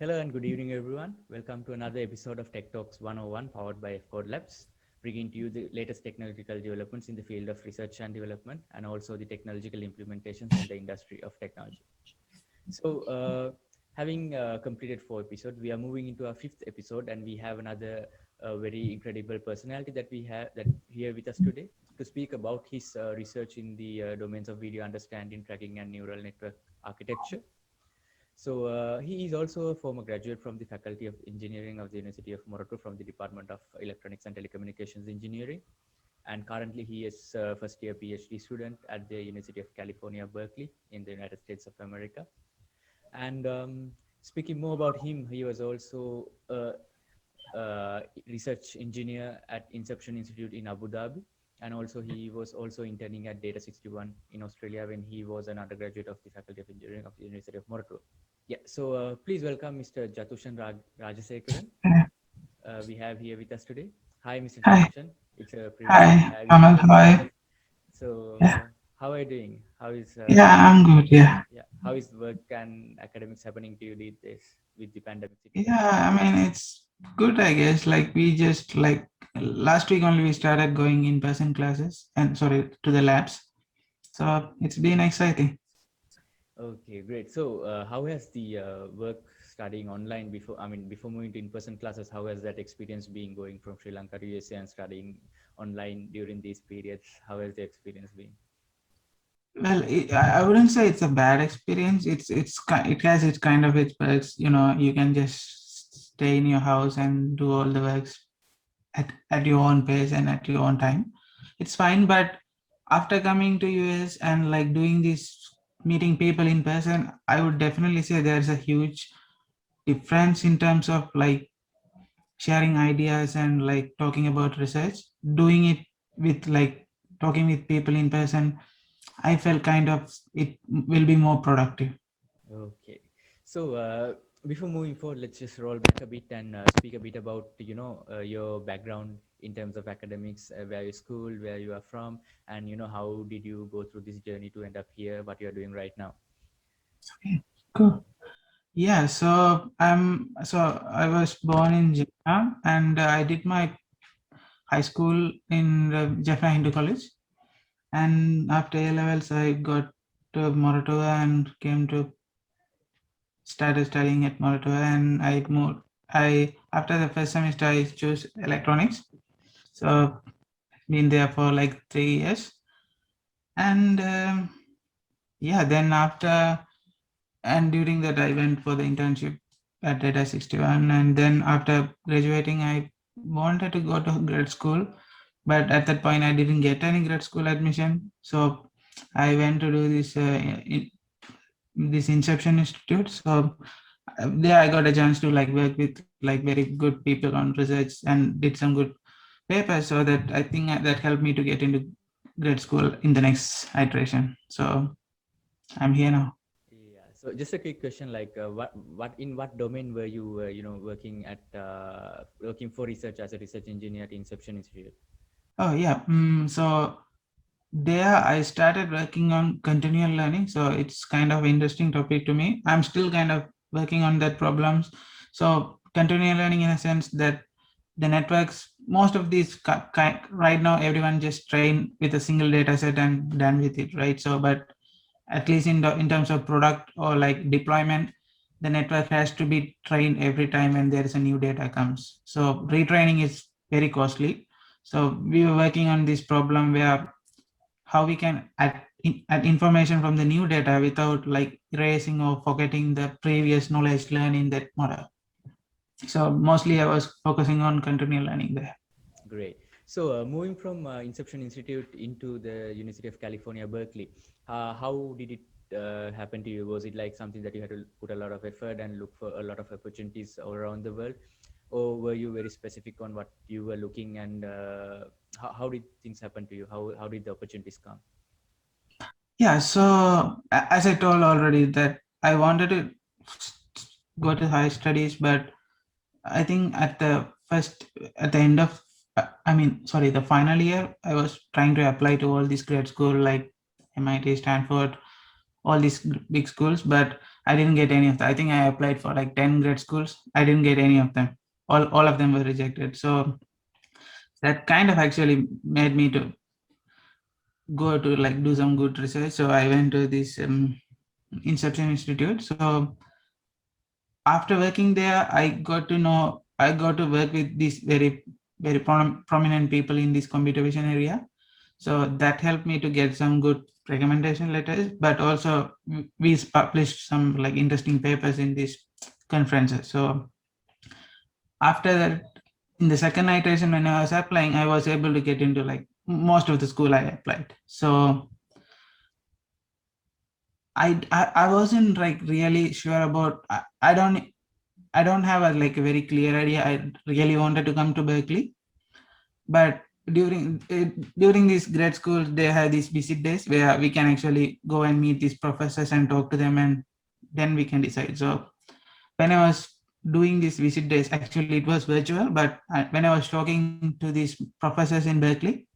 Hello and good evening, everyone. Welcome to another episode of Tech Talks 101 powered by F Code Labs, bringing to you the latest technological developments in the field of research and development and also the technological implementations in the industry of technology. Having completed 4 episodes, we are moving into our 5th episode, and we have another very incredible personality that we have that here with us today to speak about his research in the domains of video understanding, tracking, and neural network architecture. He is also a former graduate from the Faculty of Engineering of the University of Moratuwa from the Department of Electronics and Telecommunications Engineering. And currently he is a first year PhD student at the University of California, Berkeley in the United States of America. And speaking more about him, he was also a research engineer at Inception Institute in Abu Dhabi. And also he was also interning at Data 61 in Australia when he was an undergraduate of the Faculty of Engineering of the University of Moratuwa. Yeah, so please welcome Mr. Jathushan Rajasegaran. We have here with us today. Hi, Mr. Jathushan. It's a privilege to have you. Amal, hi. So, Yeah, how are you doing? How is I'm good. Yeah, how is work and academics happening to you these days with the pandemic situation? yeah. I mean, it's good, I guess. Like we just like last week only we started going in-person classes and sorry to the labs. So it's been exciting. Okay, great. So, how has the work studying online before moving to in-person classes, how has that experience been going from Sri Lanka to USA and studying online during these periods? How has the experience been? Well, I wouldn't say it's a bad experience. It has its kind of its perks. You can just stay in your house and do all the works at your own pace and at your own time. It's fine, but after coming to US and like doing this meeting people in person, I would definitely say there's a huge difference in terms of like sharing ideas and like talking about research. Doing it with like talking with people in person, I felt kind of it will be more productive. Okay. So before moving forward, let's just roll back a bit and speak a bit about your background in terms of academics, where you school, where you are from, and how did you go through this journey to end up here, what you are doing right now. Okay, cool. Yeah, so I was born in Japan and I did my high school in Jaffna Hindu College. And after A levels, I got to Moratuwa and came to started studying at Moratuwa. And I moved. I after the first semester, I chose electronics. So been there for like 3 years. And yeah, then after and during that, I went for the internship at Data 61. And then after graduating, I wanted to go to grad school, but at that point I didn't get any grad school admission, so I went to do this Inception Institute. So there I got a chance to like work with like very good people on research and did some good papers, so that I think that helped me to get into grad school in the next iteration. So I'm here now. Yeah. So just a quick question, like what domain were you working for research as a research engineer at Inception Institute? Oh yeah. So there I started working on continual learning. So it's kind of interesting topic to me. I'm still kind of working on that problems. So continual learning in a sense that the networks, most of these right now, everyone just train with a single data set and done with it, right? So, but at least in terms of product or like deployment, the network has to be trained every time when there is a new data comes. So retraining is very costly. So we were working on this problem where how we can add information from the new data without like erasing or forgetting the previous knowledge learned in that model. So mostly I was focusing on continual learning there. Great. So moving from Inception Institute into the University of California, Berkeley, how did it happen to you? Was it like something that you had to put a lot of effort and look for a lot of opportunities all around the world? Or were you very specific on what you were looking, and how did things happen to you? How did the opportunities come? Yeah, so as I told already that I wanted to go to higher studies, but I think at the end of, the final year, I was trying to apply to all these grad school like MIT, Stanford, all these big schools, but I didn't get any of that. I think I applied for like 10 grad schools. I didn't get any of them. All of them were rejected. So that kind of actually made me to go to like do some good research. So I went to this Inception Institute. So after working there, I got to work with these very prominent people in this computer vision area. So that helped me to get some good recommendation letters, but also we published some like interesting papers in these conferences. So after that, in the second iteration when I was applying, I was able to get into like most of the school I applied. So I wasn't like really sure about I don't have a like a very clear idea. I really wanted to come to Berkeley, but during these grad schools they have these visit days where we can actually go and meet these professors and talk to them, and then we can decide. So when I was doing these visit days, actually it was virtual, but when I was talking to these professors in Berkeley,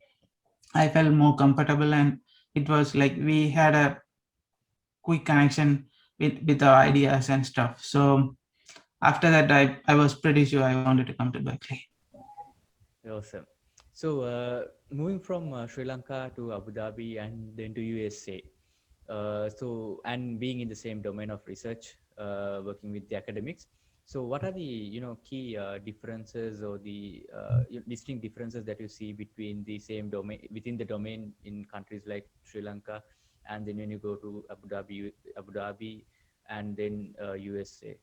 I felt more comfortable, and it was like we had a quick connection with our ideas and stuff. So after that, I was pretty sure I wanted to come to Berkeley. Awesome. So moving from Sri Lanka to Abu Dhabi and then to USA. So and being in the same domain of research, working with the academics. So what are the key differences or the distinct differences that you see between the same domain within the domain in countries like Sri Lanka, and then when you go to Abu Dhabi, and then USA?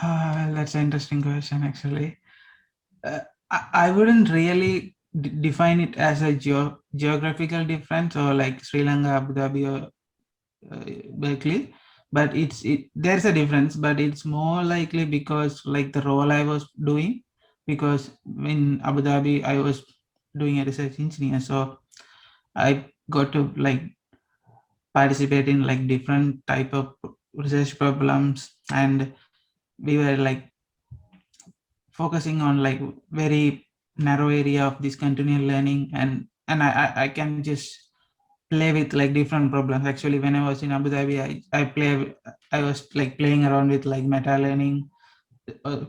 That's an interesting question, actually. I wouldn't really define it as a geographical difference or like Sri Lanka, Abu Dhabi, or Berkeley, but there's a difference, but it's more likely because like the role I was doing, because in Abu Dhabi I was doing a research engineer, so I got to like participate in like different type of research problems, and we were like focusing on like very narrow area of this continual learning, and I can just play with like different problems. Actually, when I was in Abu Dhabi, I was like playing around with like meta learning,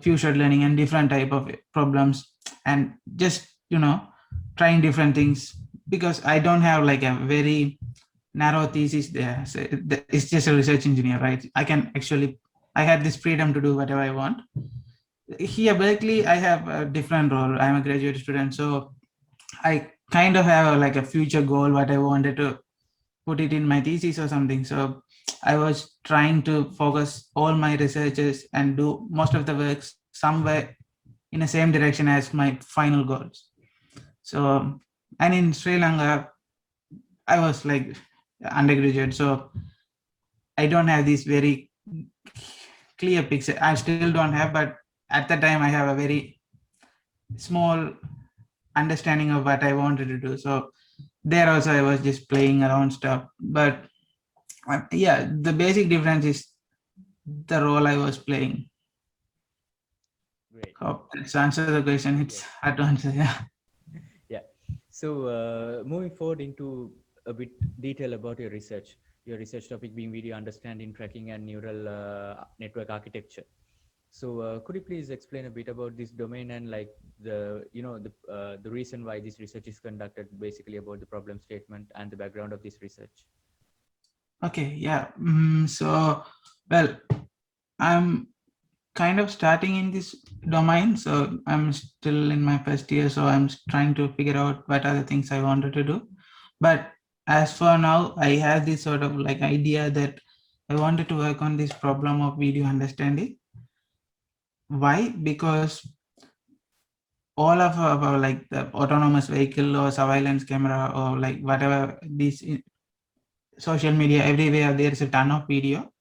future learning, and different type of problems, and just trying different things, because I don't have like a very narrow thesis there. So it's just a research engineer, right? I had this freedom to do whatever I want. Here Berkeley, I have a different role. I'm a graduate student, so I kind of have like a future goal what I wanted to put it in my thesis or something. So I was trying to focus all my researches and do most of the works somewhere in the same direction as my final goals. So, and in Sri Lanka, I was like undergraduate, so I don't have this very clear picture. I still don't have, but at the time I have a very small understanding of what I wanted to do. So there also I was just playing around stuff. But yeah, the basic difference is the role I was playing. Great. Hope that's answer the question. It's Yes. hard to answer. Yeah. Yeah. So moving forward into a bit detail about your research topic being video understanding, tracking, and neural network architecture. So could you please explain a bit about this domain and like the reason why this research is conducted, basically about the problem statement and the background of this research? Okay. Yeah. So, well, I'm kind of starting in this domain, so I'm still in my first year, so I'm trying to figure out what are the things I wanted to do. But as for now, I have this sort of like idea that I wanted to work on this problem of video understanding. Why? Because all of our like the autonomous vehicle or surveillance camera or like whatever these social media, everywhere there is a ton of video.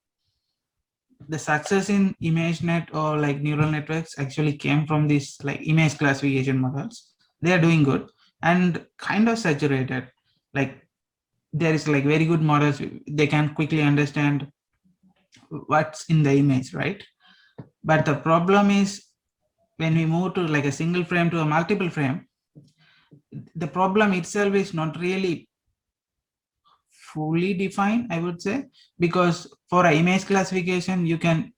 The success in ImageNet or like neural networks actually came from these like image classification models. They are doing good and kind of saturated. Like there is like very good models. They can quickly understand what's in the image, right? But the problem is when we move to like a single frame to a multiple frame, the problem itself is not really fully defined, I would say, because for an image classification, you can,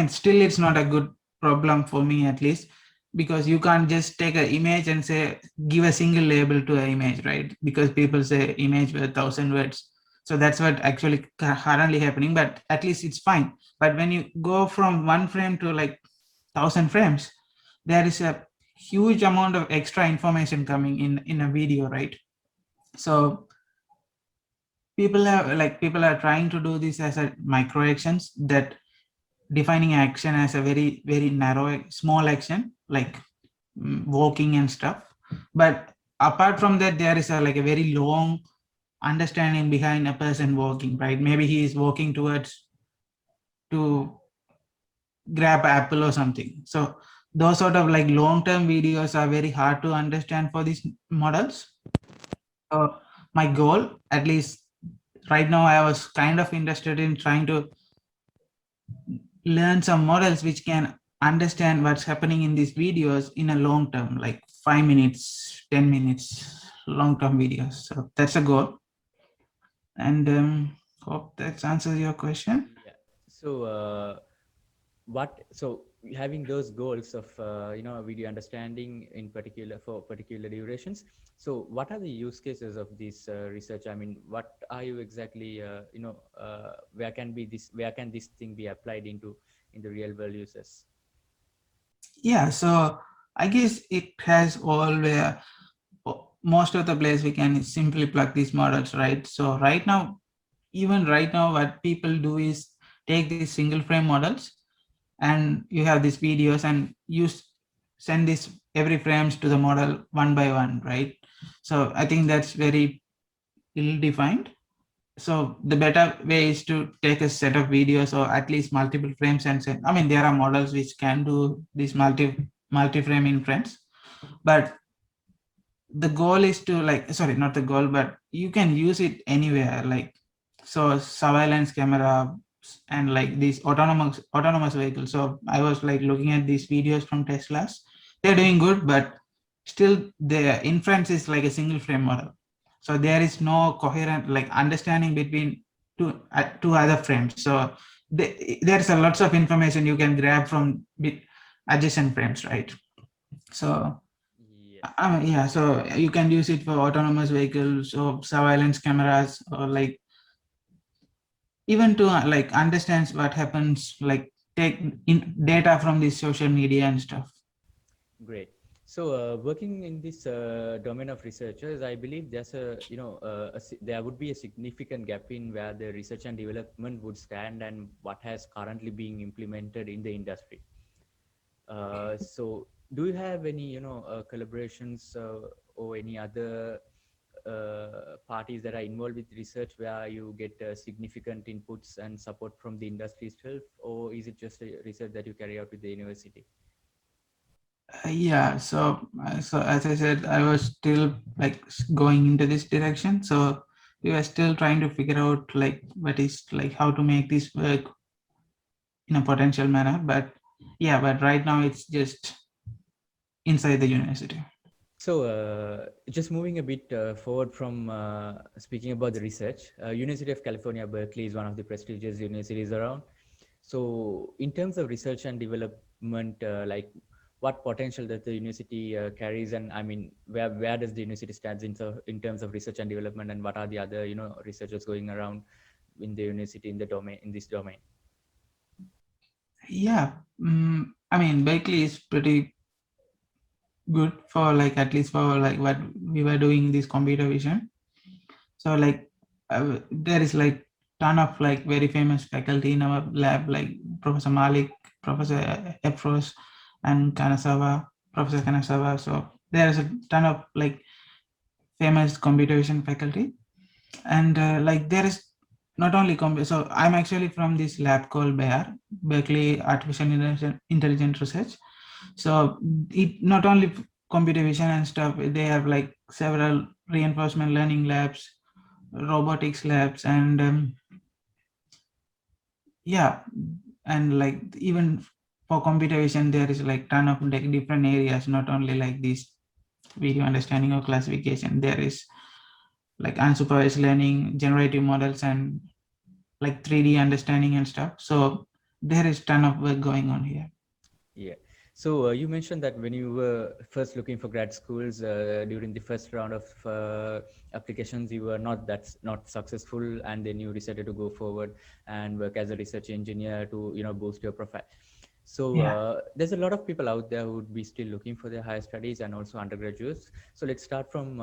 still it's not a good problem for me, at least, because you can't just take an image and say, give a single label to an image, right? Because people say image with 1,000 words. So that's what actually currently happening, but at least it's fine. But when you go from 1 frame to like 1,000 frames, there is a huge amount of extra information coming in a video, right? So people are trying to do this as a micro actions, that defining action as a very very narrow small action, like walking and stuff. But apart from that, there is like a very long understanding behind a person walking, right? Maybe he is walking towards to grab apple or something. So those sort of like long-term videos are very hard to understand for these models. So my goal, at least right now, I was kind of interested in trying to learn some models which can understand what's happening in these videos in a long term, like 5 minutes, 10 minutes, long term videos. So that's a goal. And hope that answers your question. Yeah. So so having those goals of video understanding in particular for particular durations, so what are the use cases of this research? I mean, what are you exactly where can this thing be applied in the real world uses? Yeah, so I guess it has all where most of the place we can simply plug these models, right? So even right now, what people do is take these single frame models, and you have these videos, and send this every frames to the model one by one, right? So I think that's very ill defined. So the better way is to take a set of videos or at least multiple frames and send. There are models which can do this multi-frame inference, but the goal is to, like, sorry, not the goal, but you can use it anywhere, like, so surveillance camera and like these autonomous vehicles. So I was like looking at these videos from Tesla's. They're doing good, but still the inference is like a single frame model, so there is no coherent like understanding between two other frames. So there's a lots of information you can grab from adjacent frames, right? So Yes. yeah, so you can use it for autonomous vehicles or surveillance cameras, or like even to like understands what happens, like take in data from this social media and stuff. Great. So, working in this domain of researchers, I believe there's there would be a significant gap in where the research and development would stand and what has currently being implemented in the industry. So, do you have any, collaborations or any other parties that are involved with research where you get significant inputs and support from the industry itself, or is it just a research that you carry out with the university? Yeah, so as I said, I was still like going into this direction. So we were still trying to figure out like what is like how to make this work in a potential manner. But yeah, but right now it's just inside the university. So, just moving a bit forward from speaking about the research, University of California, Berkeley is one of the prestigious universities around. So, in terms of research and development, like what potential that the university carries, and I mean, where does the university stands in terms of research and development, and what are the other researchers going around in the university in this domain? Yeah, Berkeley is pretty good for like at least for like what we were doing this computer vision. So like there is like ton of like very famous faculty in our lab, like Professor Malik, Professor Efros, and Professor Kanasawa. So there is a ton of like famous computer vision faculty, and like there is not only so I'm actually from this lab called Berkeley Artificial Intelligence Research. So it not only computer vision and stuff, they have like several reinforcement learning labs, robotics labs, and yeah, and like even for computer vision there is like ton of like different areas, not only like this video understanding or classification. There is like unsupervised learning, generative models, and like 3D understanding and stuff. So there is ton of work going on here. Yeah. So you mentioned that when you were first looking for grad schools during the first round of applications, you were not successful, and then you decided to go forward and work as a research engineer to boost your profile. So Yeah. there's a lot of people out there who would be still looking for their higher studies and also undergraduates. So let's start from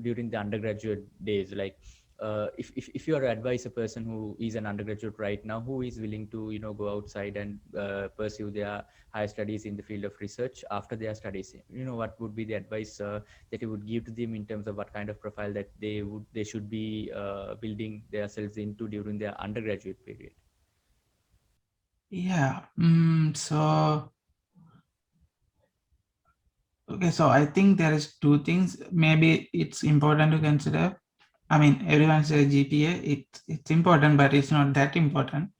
during the undergraduate days, like if you are to advise a person who is an undergraduate right now, who is willing to go outside and pursue their higher studies in the field of research after their studies, what would be the advice that you would give to them in terms of what kind of profile that they should be building themselves into during their undergraduate period? Yeah. So okay, so I think there is two things. Maybe it's important to consider. I mean, everyone says GPA. It's important, but it's not that important.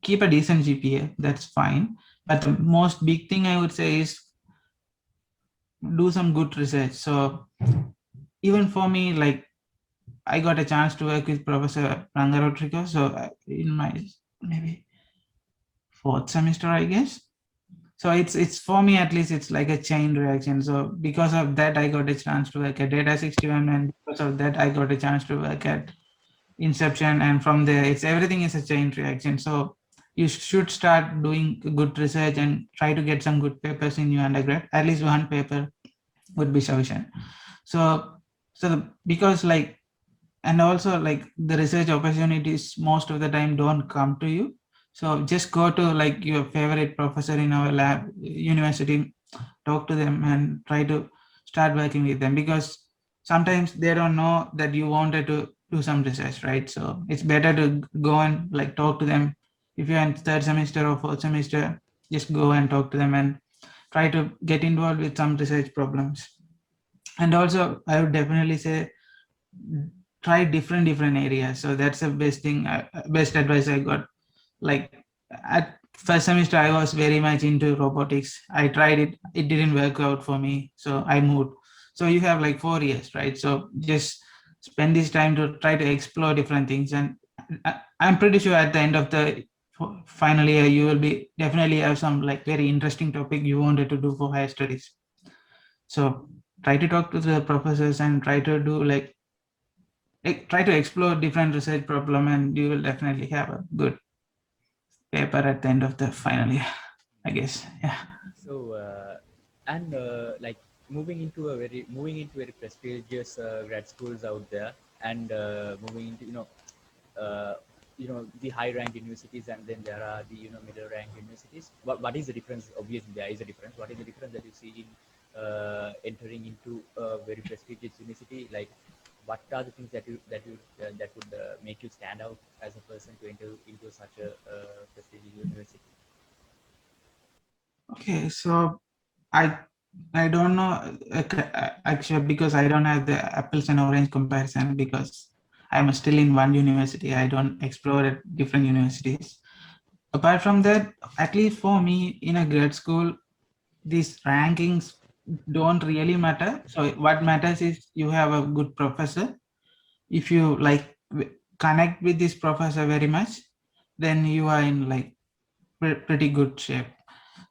Keep a decent GPA. That's fine. But the most big thing I would say is do some good research. So even for me, like I got a chance to work with Professor Rangarotrico. So in my maybe fourth semester, I guess. So it's for me at least it's like a chain reaction. So because of that, I got a chance to work at Data 61, and because of that, I got a chance to work at Inception, and from there, it's everything is a chain reaction. So you should start doing good research and try to get some good papers in your undergrad. At least one paper would be sufficient. So because like, and also like the research opportunities most of the time don't come to you. So just go to like your favorite professor in our lab university, talk to them and try to start working with them, because sometimes they don't know that you wanted to do some research, right? So it's better to go and like talk to them. If you're in third semester or fourth semester, just go and talk to them and try to get involved with some research problems. And also I would definitely say try different areas. So that's the best thing, best advice I got. Like at first semester I was very much into robotics. I tried it, it didn't work out for me, so I moved. So you have like 4 years, right? So just spend this time to try to explore different things, and I'm pretty sure at the end of the final year you will be definitely have some like very interesting topic you wanted to do for higher studies. So try to talk to the professors and try to do like try to explore different research problem, and you will definitely have a good paper at the end of the final year, I guess. Yeah. So, and like moving into very prestigious grad schools out there, and moving into uh, the high ranked universities, and then there are the middle ranked universities. What is the difference? Obviously, there is a difference. What is the difference that you see in entering into a very prestigious university? Like, what are the things that would make you stand out as a person to enter into such a prestigious university? Okay, so I I don't know actually, because I don't have the apples and orange comparison, because I'm still in one university. I don't explore at different universities. Apart from that, at least for me in a grad school, these rankings don't really matter. So what matters is you have a good professor. If you like connect with this professor very much, then you are in like pretty good shape.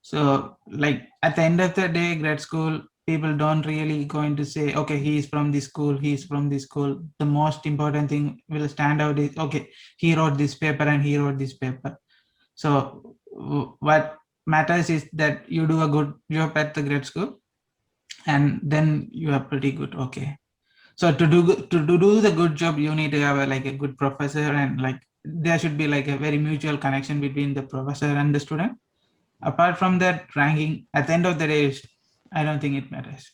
So like at the end of the day, grad school people don't really going to say, okay, he's from this school, he's from this school. The most important thing will stand out is, okay, he wrote this paper and he wrote this paper. So what matters is that you do a good job at the grad school, and then you are pretty good. Okay. So to do the good job, you need to have like a good professor, and like there should be like a very mutual connection between the professor and the student. Apart from that, ranking at the end of the day, I don't think it matters.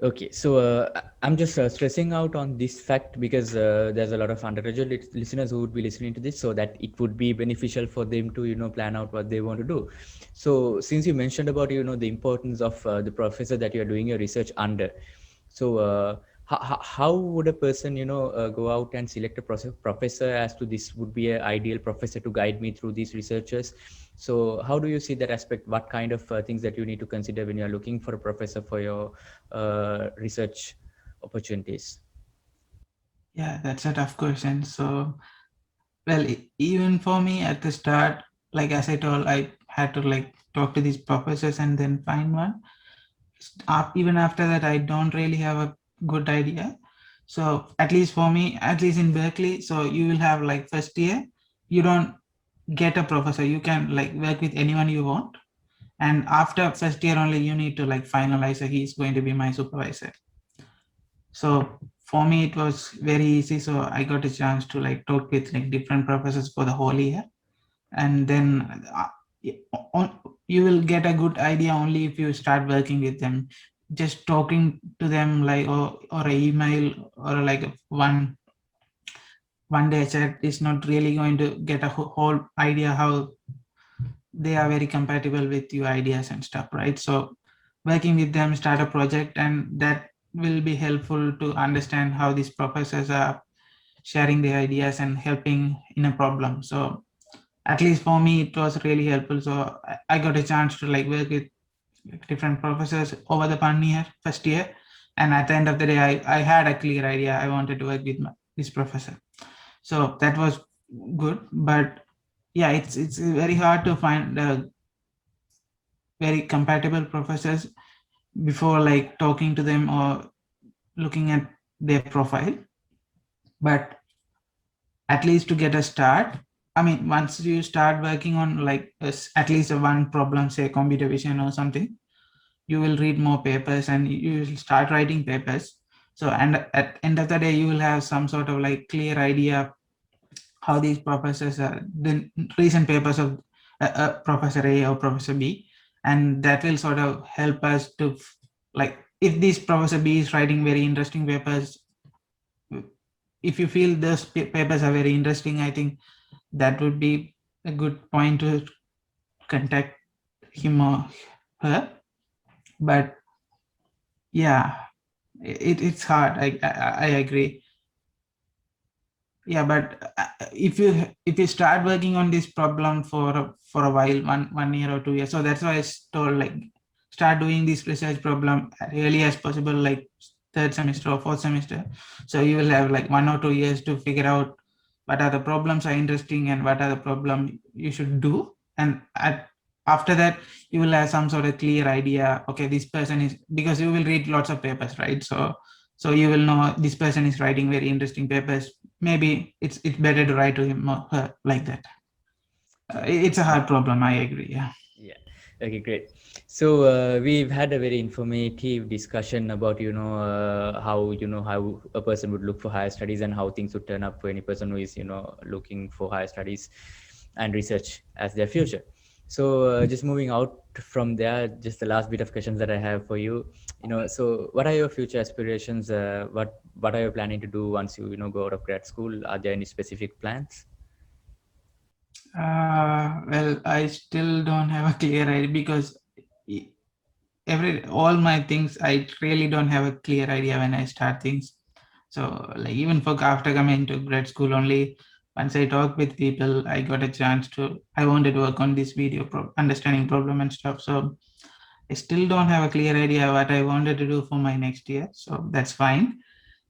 Okay, so I'm just stressing out on this fact because there's a lot of undergraduate listeners who would be listening to this, so that it would be beneficial for them to plan out what they want to do. So since you mentioned about the importance of the professor that you are doing your research under, so how would a person go out and select a professor as to this would be an ideal professor to guide me through these researchers? So how do you see that aspect? What kind of things that you need to consider when you are looking for a professor for your research opportunities? Yeah, that's a tough question. So, well, even for me at the start, like as I told, I had to like talk to these professors and then find one. Even after that, I don't really have a good idea. So at least for me, at least in Berkeley, so you will have like first year, you don't get a professor. You can like work with anyone you want. And after first year only, you need to like finalize. So he's going to be my supervisor. So for me, it was very easy. So I got a chance to like talk with like different professors for the whole year, and then you will get a good idea only if you start working with them. Just talking to them like or a email or like a one day chat is not really going to get a whole idea how they are very compatible with your ideas and stuff, right? So working with them, start a project, and that will be helpful to understand how these professors are sharing their ideas and helping in a problem. So at least for me, it was really helpful. So I got a chance to like work with different professors over the first year, and at the end of the day, I had a clear idea. I wanted to work with this professor, so that was good. But yeah, it's very hard to find very compatible professors before like talking to them or looking at their profile. But at least to get a start, I mean, once you start working on like at least a one problem, say computer vision or something, you will read more papers and you will start writing papers. So and at end of the day, you will have some sort of like clear idea how these professors are the recent papers of Professor A or Professor B, and that will sort of help us to like if this Professor B is writing very interesting papers, if you feel those papers are very interesting, I think that would be a good point to contact him or her. But yeah, it's hard. I agree. Yeah, but if you start working on this problem for a while, one year or 2 years, so that's why I told like start doing this research problem early as possible, like third semester or fourth semester. So you will have like 1 or 2 years to figure out what are the problems are interesting and what are the problem you should do, and after that you will have some sort of clear idea. Okay, this person is, because you will read lots of papers, right? So you will know this person is writing very interesting papers. Maybe it's better to write to him or her like that. It's a hard problem. I agree. Yeah. Yeah. Okay, great. So we've had a very informative discussion about how a person would look for higher studies and how things would turn up for any person who is looking for higher studies and research as their future. So just moving out from there, just the last bit of questions that I have for you. So what are your future aspirations? What are you planning to do once you go out of grad school? Are there any specific plans? Well, I still don't have a clear idea because all my things I really don't have a clear idea when I start things. So like even for after coming to grad school, only once I talk with people, I got a chance to. I wanted to work on this video understanding problem and stuff. So I still don't have a clear idea what I wanted to do for my next year. So that's fine.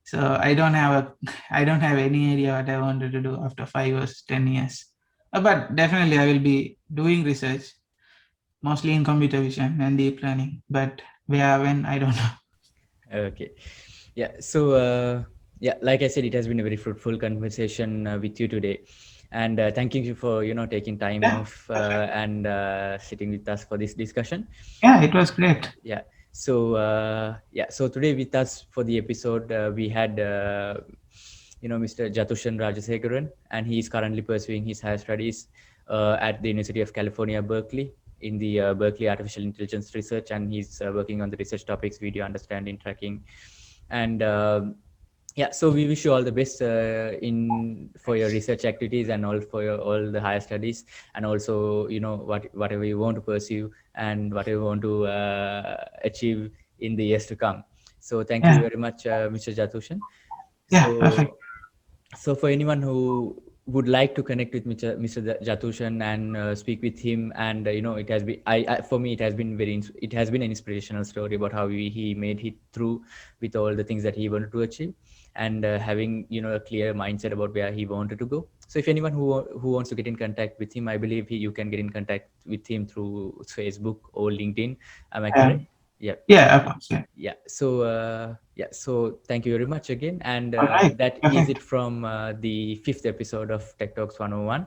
So I don't have any idea what I wanted to do after 5 or 10 years. But definitely I will be doing research, mostly in computer vision and deep learning. But where, when, I don't know. Okay. Yeah. So, yeah, like I said, it has been a very fruitful conversation with you today, and thanking you for taking time Yeah, off and sitting with us for this discussion. yeah, it was great. Yeah. So, yeah. So today with us for the episode, we had Mr. Jathushan Rajasegaran, and he is currently pursuing his higher studies at the University of California, Berkeley, in the Berkeley Artificial Intelligence Research, and he's working on the research topics, video understanding, tracking, and yeah. So we wish you all the best in for your research activities and all for your all the higher studies, and also whatever you want to pursue and whatever you want to achieve in the years to come. So thank you Yeah, very much, Mr. Jathushan. yeah, perfect. So for anyone who would like to connect with Mr. Jathushan and speak with him, and it has been for me it has been it has been an inspirational story about how he made it through with all the things that he wanted to achieve. and having a clear mindset about where he wanted to go. So if anyone who wants to get in contact with him, I believe you can get in contact with him through Facebook or LinkedIn. Am I correct? Yeah. Yeah, of course. Yeah. So thank you very much again, and All right. that is Perfect. it from the fifth episode of Tech Talks 101,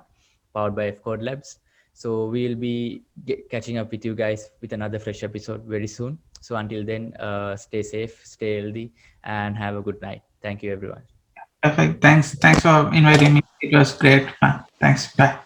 powered by F Code Labs. So we'll be catching up with you guys with another fresh episode very soon. So until then, stay safe, stay healthy, and have a good night. Thank you, everyone. Perfect. Thanks. Thanks for inviting me. It was great fun. Thanks. Bye.